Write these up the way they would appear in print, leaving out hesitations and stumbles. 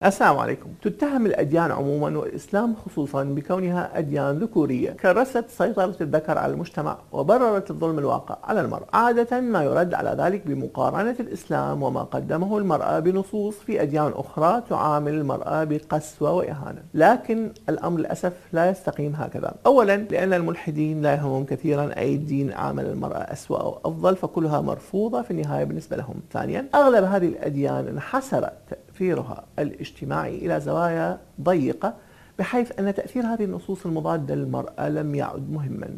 السلام عليكم. تتهم الأديان عموما والإسلام خصوصا بكونها أديان ذكورية، كرست سيطرة الذكر على المجتمع وبررت الظلم الواقع على المرأة. عادة ما يرد على ذلك بمقارنة الإسلام وما قدمه المرأة بنصوص في أديان أخرى تعامل المرأة بقسوة وإهانة، لكن الأمر للأسف لا يستقيم هكذا. أولا لأن الملحدين لا يهمهم كثيرا أي دين عامل المرأة أسوأ أو أفضل، فكلها مرفوضة في النهاية بالنسبة لهم. ثانيا أغلب هذه الأديان انحسر تأثيرها الاجتماعي إلى زوايا ضيقة، بحيث أن تأثير هذه النصوص المضادة للمرأة لم يعد مهما،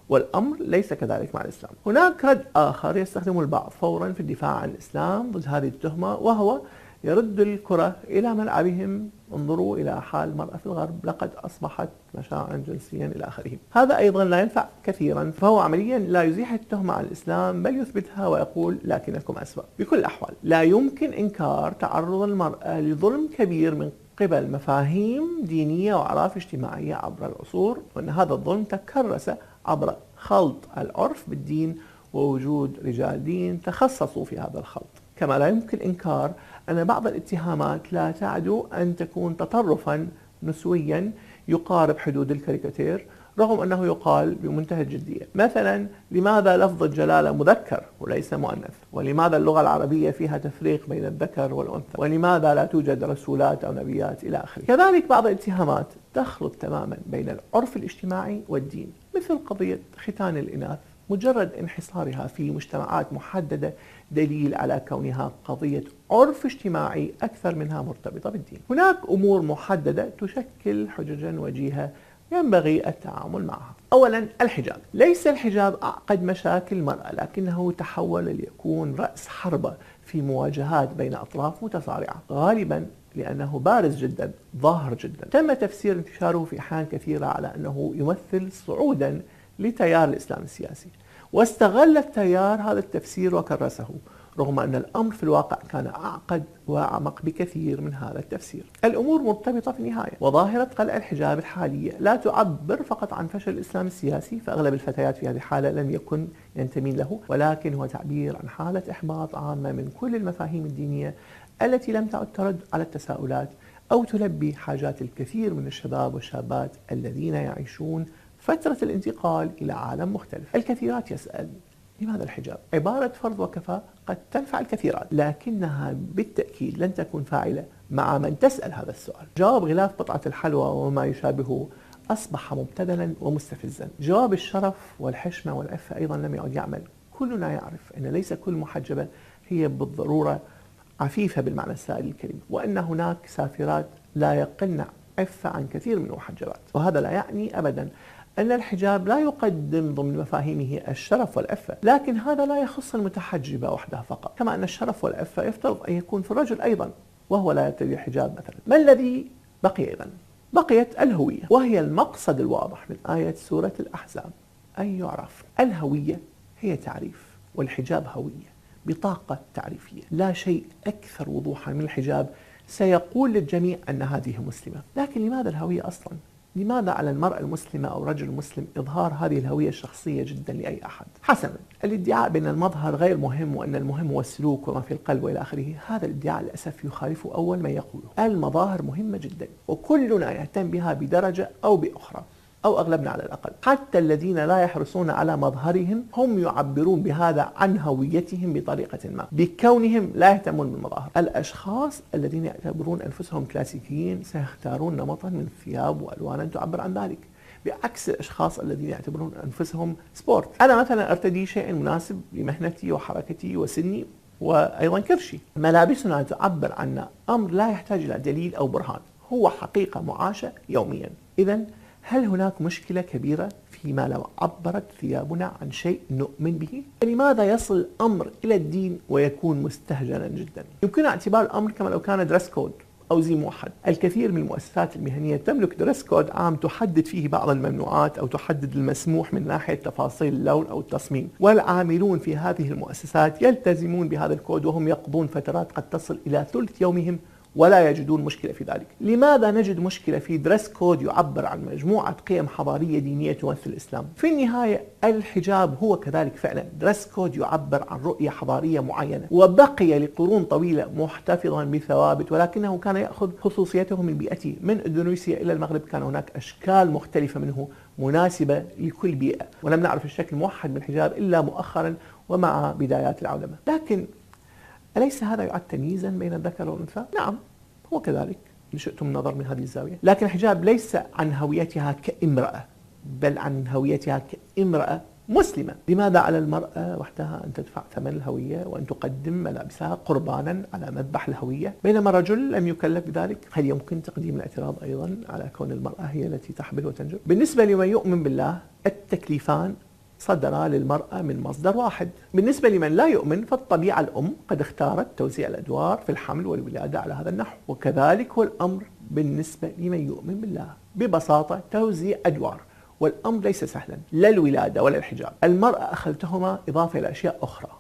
والأمر ليس كذلك مع الإسلام. هناك رد آخر يستخدمه البعض فورا في الدفاع عن الإسلام ضد هذه التهمة، وهو يرد الكرة إلى ملعبهم. انظروا إلى حال المرأة في الغرب، لقد أصبحت مشاعا جنسيا إلى آخره. هذا أيضا لا ينفع كثيرا، فهو عمليا لا يزيح التهمة عن الإسلام بل يثبتها ويقول لكنكم أسوأ. بكل الأحوال لا يمكن إنكار تعرض المرأة لظلم كبير من قبل مفاهيم دينية وأعراف اجتماعية عبر العصور، وأن هذا الظلم تكرس عبر خلط العرف بالدين ووجود رجال دين تخصصوا في هذا الخلط. كما لا يمكن إنكار أن بعض الاتهامات لا تعدو أن تكون تطرفا نسويا يقارب حدود الكاريكاتير، رغم أنه يقال بمنتهى الجدية. مثلا لماذا لفظ الجلالة مذكر وليس مؤنث؟ ولماذا اللغة العربية فيها تفريق بين الذكر والأنثى؟ ولماذا لا توجد رسولات أو نبيات إلى آخره؟ كذلك بعض الاتهامات تخلط تماما بين العرف الاجتماعي والدين، مثل قضية ختان الإناث. مجرد انحصارها في مجتمعات محددة دليل على كونها قضية عرف اجتماعي أكثر منها مرتبطة بالدين. هناك أمور محددة تشكل حججا وجيهة ينبغي التعامل معها. أولا الحجاب. ليس الحجاب أعقد مشاكل المرأة، لكنه تحول ليكون رأس حربة في مواجهات بين أطراف متصارعة، غالبا لأنه بارز جدا، ظاهر جدا. تم تفسير انتشاره في أحيان كثيرة على أنه يمثل صعودا لتيار الإسلام السياسي، واستغل التيار هذا التفسير وكرسه، رغم أن الأمر في الواقع كان أعقد وأعمق بكثير من هذا التفسير. الأمور مرتبطة في النهاية، وظاهرة قلع الحجاب الحالية لا تعبر فقط عن فشل الإسلام السياسي، فأغلب الفتيات في هذه الحالة لم يكن ينتمين له، ولكن هو تعبير عن حالة إحباط عامة من كل المفاهيم الدينية التي لم تعد ترد على التساؤلات أو تلبي حاجات الكثير من الشباب والشابات الذين يعيشون فترة الانتقال إلى عالم مختلف. الكثيرات يسأل لماذا الحجاب؟ عبارة فرض وكفى قد تنفع الكثيرات، لكنها بالتأكيد لن تكون فاعلة مع من تسأل هذا السؤال. جواب غلاف قطعة الحلوى وما يشابهه أصبح مبتذلا ومستفزا. جواب الشرف والحشمة والعفة أيضا لم يعد يعمل. كلنا يعرف أن ليس كل محجبة هي بالضرورة عفيفة بالمعنى السائل للكلمة، وأن هناك سافرات لا يقلن عفة عن كثير من المحجبات، وهذا لا يعني أبدا أن الحجاب لا يقدم ضمن مفاهيمه الشرف والعفة، لكن هذا لا يخص المتحجبة وحدها فقط، كما أن الشرف والعفة يفترض أن يكون في الرجل أيضا وهو لا يرتدي الحجاب مثلا. ما الذي بقي إذن؟ بقيت الهوية، وهي المقصد الواضح من آية سورة الأحزاب أن يعرف. الهوية هي تعريف، والحجاب هوية، بطاقة تعريفية. لا شيء أكثر وضوحا من الحجاب سيقول للجميع أن هذه مسلمة. لكن لماذا الهوية أصلا؟ لماذا على المرأة المسلمة أو رجل مسلم إظهار هذه الهوية الشخصية جدا لأي أحد؟ حسنا، الادعاء بأن المظهر غير مهم وأن المهم هو السلوك وما في القلب وإلى آخره، هذا الادعاء للأسف يخالف أول ما يقوله. المظاهر مهمة جدا وكلنا يهتم بها بدرجة أو بأخرى، أو أغلبنا على الأقل. حتى الذين لا يحرصون على مظهرهم هم يعبرون بهذا عن هويتهم بطريقة ما، بكونهم لا يهتمون بالمظاهر. الأشخاص الذين يعتبرون أنفسهم كلاسيكيين سيختارون نمطا من الثياب وألوانا تعبر عن ذلك، بعكس الأشخاص الذين يعتبرون أنفسهم سبورت. أنا مثلا أرتدي شيء مناسب لمهنتي وحركتي وسني وأيضا كرشي. ملابسنا تعبر عن أمر لا يحتاج إلى دليل أو برهان، هو حقيقة معاشة يوميا. إذن هل هناك مشكلة كبيرة فيما لو عبرت ثيابنا عن شيء نؤمن به؟ لماذا يصل الأمر إلى الدين ويكون مستهجنا جدا؟ يمكن اعتبار الأمر كما لو كان دريس كود أو زي موحد. الكثير من المؤسسات المهنية تملك دريس كود عام تحدد فيه بعض الممنوعات أو تحدد المسموح من ناحية تفاصيل اللون أو التصميم، والعاملون في هذه المؤسسات يلتزمون بهذا الكود وهم يقضون فترات قد تصل إلى ثلث يومهم ولا يجدون مشكلة في ذلك. لماذا نجد مشكلة في دريس كود يعبر عن مجموعة قيم حضارية دينية تمثل الإسلام؟ في النهاية الحجاب هو كذلك فعلا دريس كود يعبر عن رؤية حضارية معينة، وبقي لقرون طويلة محتفظا بثوابت، ولكنه كان يأخذ خصوصيته من بيئته. من إندونيسيا إلى المغرب كان هناك أشكال مختلفة منه مناسبة لكل بيئة، ولم نعرف الشكل الموحد من الحجاب إلا مؤخرا ومع بدايات العولمة. لكن أليس هذا يعد تمييزا بين الذكر والأنثى؟ نعم هو كذلك إن شئتم النظر من هذه الزاوية، لكن الحجاب ليس عن هويتها كامرأة، بل عن هويتها كامرأة مسلمة. لماذا على المرأة وحدها أن تدفع ثمن الهوية وأن تقدم ملابسها قربانا على مذبح الهوية، بينما الرجل لم يكلف بذلك؟ هل يمكن تقديم الاعتراض أيضا على كون المرأة هي التي تحبل وتنجب؟ بالنسبة لمن يؤمن بالله التكليفان صدرا للمرأة من مصدر واحد. بالنسبة لمن لا يؤمن فالطبيعة الأم قد اختارت توزيع الأدوار في الحمل والولادة على هذا النحو، وكذلك هو الأمر بالنسبة لمن يؤمن بالله. ببساطة توزيع أدوار، والأمر ليس سهلا، لا الولادة ولا الحجاب. المرأة أخذتهما إضافة إلى أشياء أخرى.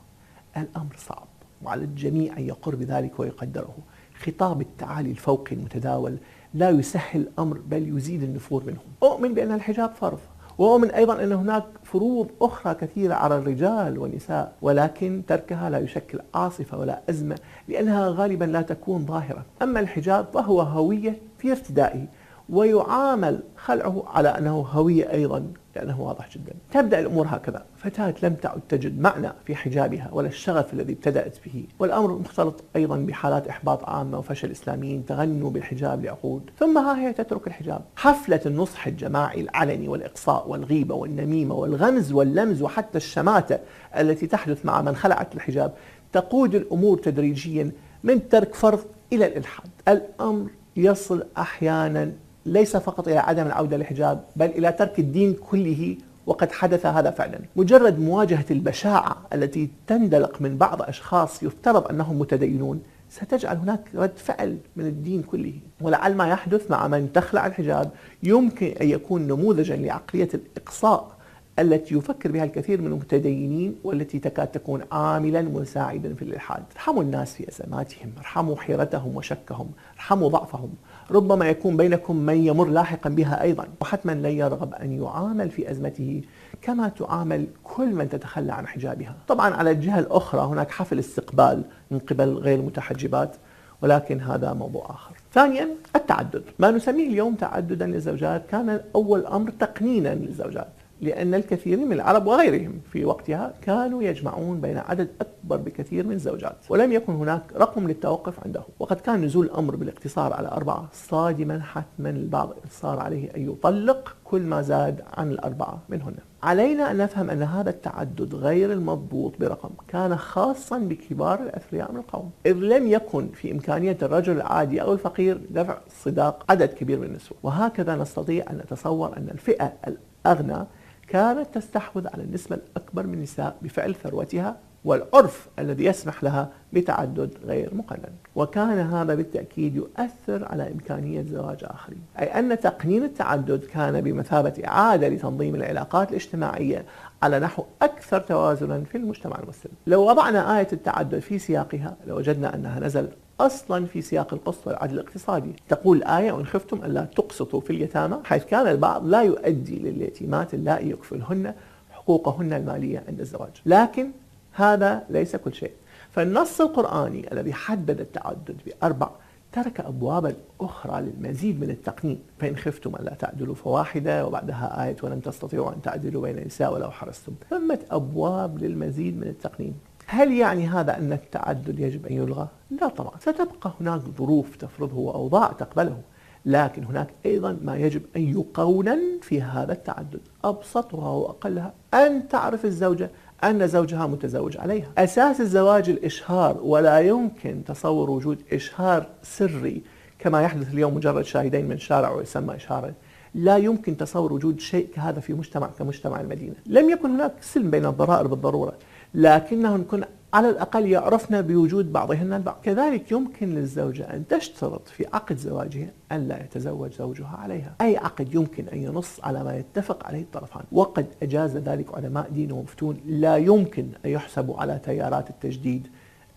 الأمر صعب وعلى الجميع أن يقر بذلك ويقدره. خطاب التعالي الفوقي المتداول لا يسهل الأمر بل يزيد النفور منهم. أؤمن بأن الحجاب فرض، وأؤمن أيضا أن هناك فروض أخرى كثيرة على الرجال والنساء، ولكن تركها لا يشكل عاصفة ولا أزمة لأنها غالبا لا تكون ظاهرة. أما الحجاب فهو هوية في ارتدائه، ويعامل خلعه على أنه هوية أيضا لأنه واضح جدا. تبدأ الأمور هكذا: فتاة لم تعد تجد معنى في حجابها ولا الشغف الذي ابتدأت به، والأمر مختلط أيضا بحالات إحباط عامة وفشل إسلاميين تغنوا بالحجاب لعقود، ثم ها هي تترك الحجاب. حفلة النصح الجماعي العلني والإقصاء والغيبة والنميمة والغمز واللمز وحتى الشماتة التي تحدث مع من خلعت الحجاب تقود الأمور تدريجيا من ترك فرض إلى الإلحاد. الأمر يصل أحيانا ليس فقط إلى عدم العودة للحجاب بل إلى ترك الدين كله، وقد حدث هذا فعلا. مجرد مواجهة البشاعة التي تندلق من بعض أشخاص يفترض أنهم متدينون ستجعل هناك رد فعل من الدين كله. ولعل ما يحدث مع من تخلع الحجاب يمكن أن يكون نموذجا لعقلية الإقصاء التي يفكر بها الكثير من المتدينين، والتي تكاد تكون عاملا مساعدا في الإلحاد. ارحموا الناس في أزماتهم، ارحموا حيرتهم وشكهم، ارحموا ضعفهم. ربما يكون بينكم من يمر لاحقا بها أيضا، وحتما لا يرغب أن يعامل في أزمته كما تعامل كل من تتخلى عن حجابها. طبعا على الجهة الأخرى هناك حفل استقبال من قبل غير المتحجبات، ولكن هذا موضوع آخر. ثانيا التعدد. ما نسميه اليوم تعددا للزوجات كان أول أمر تقنينا للزوجات، لأن الكثير من العرب وغيرهم في وقتها كانوا يجمعون بين عدد أكبر بكثير من الزوجات، ولم يكن هناك رقم للتوقف عنده. وقد كان نزول الأمر بالاقتصار على 4 صادما حتما البعض صار عليه أن يطلق كل ما زاد عن 4 منهن. علينا أن نفهم أن هذا التعدد غير المضبوط برقم كان خاصا بكبار الأثرياء من القوم، إذ لم يكن في إمكانية الرجل العادي أو الفقير دفع صداق عدد كبير من النسوة. وهكذا نستطيع أن نتصور أن الفئة الأغنى كانت تستحوذ على النسبة الأكبر من النساء بفعل ثروتها والعرف الذي يسمح لها بتعدد غير مقنن. وكان هذا بالتأكيد يؤثر على إمكانية زواج آخرين، أي أن تقنين التعدد كان بمثابة إعادة لتنظيم العلاقات الاجتماعية على نحو أكثر توازنا في المجتمع المسلم. لو وضعنا آية التعدد في سياقها لوجدنا أنها نزلت أصلا في سياق القسط والعدل الاقتصادي. تقول الآية: وإن خفتم ألا تقسطوا في اليتامى، حيث كان البعض لا يؤدي لليتيمات اللائي يكفلهن حقوقهن المالية عند الزواج. لكن هذا ليس كل شيء، فالنص القرآني الذي حدد التعدد ب4 ترك أبوابا أخرى للمزيد من التقنين. فإن خفتم ألا تعدلوا فواحدة، وبعدها آية: ولن تستطيعوا أن تعدلوا بين النساء ولو حرصتم. ثمة أبواب للمزيد من التقنين. هل يعني هذا أن التعدد يجب أن يلغى؟ لا طبعا، ستبقى هناك ظروف تفرضه وأوضاع تقبله، لكن هناك أيضا ما يجب أن يقونن في هذا التعدد. أبسطها وأقلها أن تعرف الزوجة أن زوجها متزوج عليها. أساس الزواج الإشهار، ولا يمكن تصور وجود إشهار سري كما يحدث اليوم، مجرد شاهدين من شارع ويسمى إشهارا. لا يمكن تصور وجود شيء كهذا في مجتمع كمجتمع المدينة. لم يكن هناك سلم بين الضرائر بالضرورة، لكنهن كن على الأقل يعرفن بوجود بعضهن البعض. كذلك يمكن للزوجة أن تشترط في عقد زواجها أن لا يتزوج زوجها عليها. أي عقد يمكن أن ينص على ما يتفق عليه الطرفان، وقد أجاز ذلك علماء دين ومفتون لا يمكن أن يحسبوا على تيارات التجديد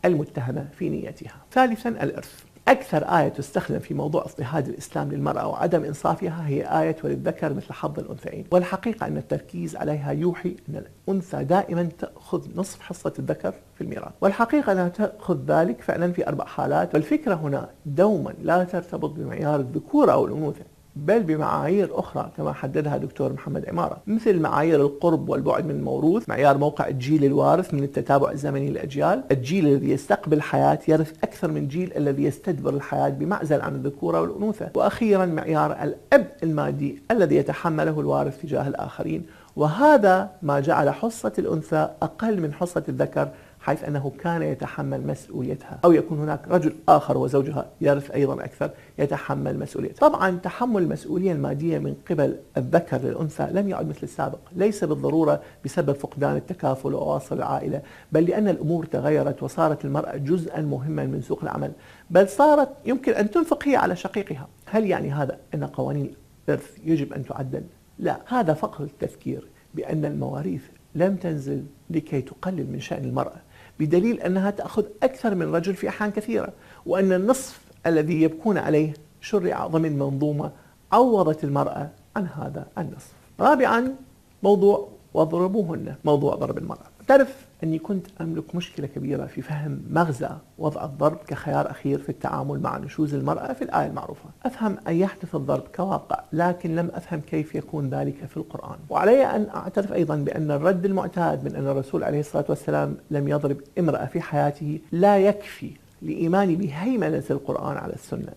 المتهمة في نيتها. ثالثا الإرث. أكثر آية تستخدم في موضوع اضطهاد الإسلام للمرأة وعدم إنصافها هي آية وللذكر مثل حظ الأنثيين، والحقيقة أن التركيز عليها يوحي أن الأنثى دائما تأخذ نصف حصة الذكر في الميراث، والحقيقة أنها تأخذ ذلك فعلا في 4 حالات، والفكرة هنا دوما لا ترتبط بمعيار الذكورة أو الأنوثة بل بمعايير أخرى كما حددها دكتور محمد عمارة، مثل معايير القرب والبعد من الموروث، معيار موقع الجيل الوارث من التتابع الزمني للأجيال، الجيل الذي يستقبل الحياة يرث أكثر من الجيل الذي يستدبر الحياة بمعزل عن الذكورة والأنوثة، وأخيرا معيار الأب المادي الذي يتحمله الوارث تجاه الآخرين، وهذا ما جعل حصة الأنثى أقل من حصة الذكر، حيث أنه كان يتحمل مسؤوليتها، أو يكون هناك رجل آخر وزوجها يرث أيضا أكثر يتحمل مسؤوليتها. طبعا تحمل المسؤولية المادية من قبل الذكر للأنثى لم يعد مثل السابق، ليس بالضرورة بسبب فقدان التكافل وأواصر العائلة، بل لأن الأمور تغيرت وصارت المرأة جزءا مهما من سوق العمل، بل صارت يمكن أن تنفق هي على شقيقها. هل يعني هذا أن قوانين الإرث يجب أن تعدل؟ لا، هذا فقط التذكير بأن المواريث لم تنزل لكي تقلل من شأن المرأة، بدليل أنها تأخذ أكثر من رجل في أحيان كثيرة، وأن النصف الذي يبكون عليه شرع ضمن منظومة عوضت المرأة عن هذا النصف. رابعا، موضوع واضربوهن، موضوع ضرب المرأة. تعرف أني كنت أملك مشكلة كبيرة في فهم مغزى وضع الضرب كخيار أخير في التعامل مع نشوز المرأة في الآية المعروفة. أفهم أن يحدث الضرب كواقع، لكن لم أفهم كيف يكون ذلك في القرآن. وعلي أن أعترف أيضا بأن الرد المعتاد من أن الرسول عليه الصلاة والسلام لم يضرب امرأة في حياته لا يكفي لإيماني بهيمنة القرآن على السنة.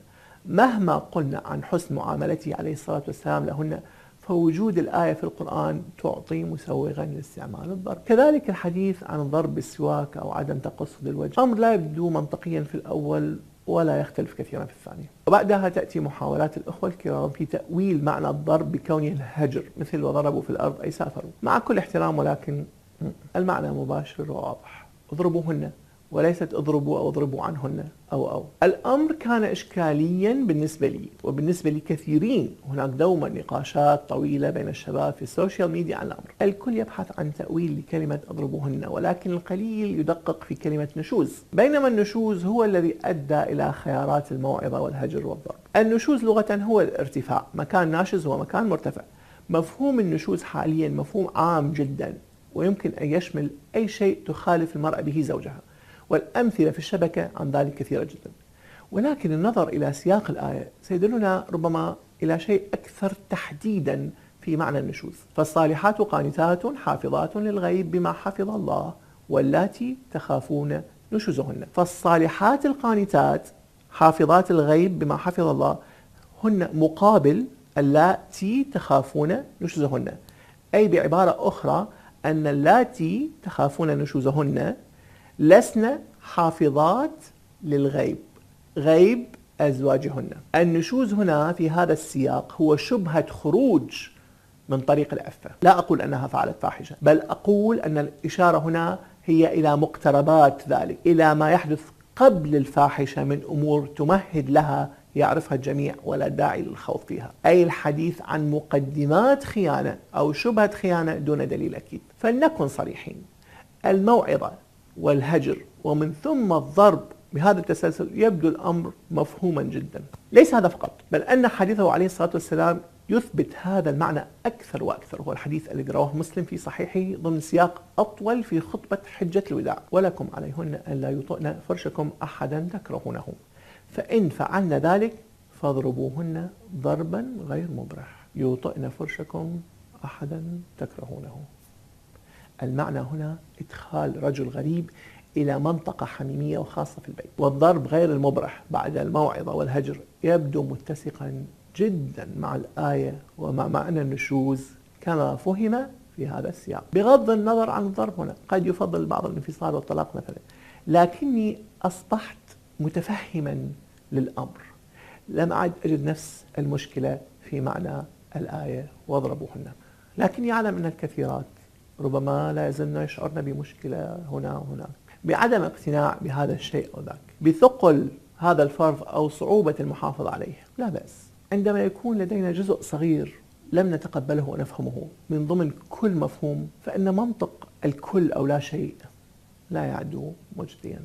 مهما قلنا عن حسن معاملته عليه الصلاة والسلام لهن، فوجود الآية في القرآن تعطي مسوغا لاستعمال الضرب. كذلك الحديث عن الضرب بالسواك أو عدم تقصد الوجه أمر لا يبدو منطقيا في الأول ولا يختلف كثيرا في الثانية. وبعدها تأتي محاولات الأخوة الكرام في تأويل معنى الضرب بكونه الهجر، مثل وضربوا في الأرض أي سافروا. مع كل احترام، ولكن المعنى مباشر وواضح، اضربوهن وليست اضربوا أو اضربوا عنهن أو. الأمر كان إشكاليا بالنسبة لي وبالنسبة لكثيرين. هناك دوما نقاشات طويلة بين الشباب في السوشيال ميديا عن الأمر. الكل يبحث عن تأويل لكلمة اضربوهن، ولكن القليل يدقق في كلمة نشوز، بينما النشوز هو الذي أدى إلى خيارات الموعظة والهجر والضرب. النشوز لغة هو الارتفاع، مكان ناشز هو مكان مرتفع. مفهوم النشوز حاليا مفهوم عام جدا، ويمكن أن يشمل أي شيء تخالف المرأة به زوجها، والأمثلة في الشبكة عن ذلك كثيرة جدا. ولكن النظر إلى سياق الآية سيدلنا ربما إلى شيء أكثر تحديدا في معنى النشوز. فالصالحات قانتات حافظات للغيب بما حفظ الله واللاتي تخافون نشوزهن. فالصالحات القانتات حافظات الغيب بما حفظ الله هن مقابل اللاتي تخافون نشوزهن، أي بعبارة أخرى أن اللاتي تخافون نشوزهن لسن حافظات للغيب، غيب أزواجهن. النشوز هنا في هذا السياق هو شبهة خروج من طريق العفة. لا أقول أنها فعلت فاحشة، بل أقول أن الإشارة هنا هي إلى مقتربات ذلك، إلى ما يحدث قبل الفاحشة من أمور تمهد لها يعرفها الجميع ولا داعي للخوض فيها، أي الحديث عن مقدمات خيانة أو شبهة خيانة دون دليل أكيد. فلنكن صريحين، الموعظة والهجر ومن ثم الضرب بهذا التسلسل يبدو الأمر مفهوما جدا. ليس هذا فقط، بل أن حديثه عليه الصلاة والسلام يثبت هذا المعنى أكثر وأكثر. هو الحديث الذي رواه مسلم في صحيحه ضمن سياق أطول في خطبة حجة الوداع: ولكم عليهن أن لا يطئن فرشكم أحدا تكرهونه، فإن فعلن ذلك فاضربوهن ضربا غير مبرح. يطئن فرشكم أحدا تكرهونه. المعنى هنا إدخال رجل غريب إلى منطقة حميمية وخاصة في البيت. والضرب غير المبرح بعد الموعظة والهجر يبدو متسقا جدا مع الآية ومع معنى النشوز كما فهم في هذا السياق، بغض النظر عن الضرب. هنا قد يفضل البعض الانفصال والطلاق مثلا، لكني أصبحت متفهما للأمر، لم أعد أجد نفس المشكلة في معنى الآية واضربوهن. لكني أعلم أن الكثيرات ربما لا يزلن يشعرن بمشكلة هنا وهناك، بعدم اقتناع بهذا الشيء أو ذاك، بثقل هذا الفرض أو صعوبة المحافظة عليه. لا بأس عندما يكون لدينا جزء صغير لم نتقبله ونفهمه من ضمن كل مفهوم، فإن منطق الكل أو لا شيء لا يعد مجديا.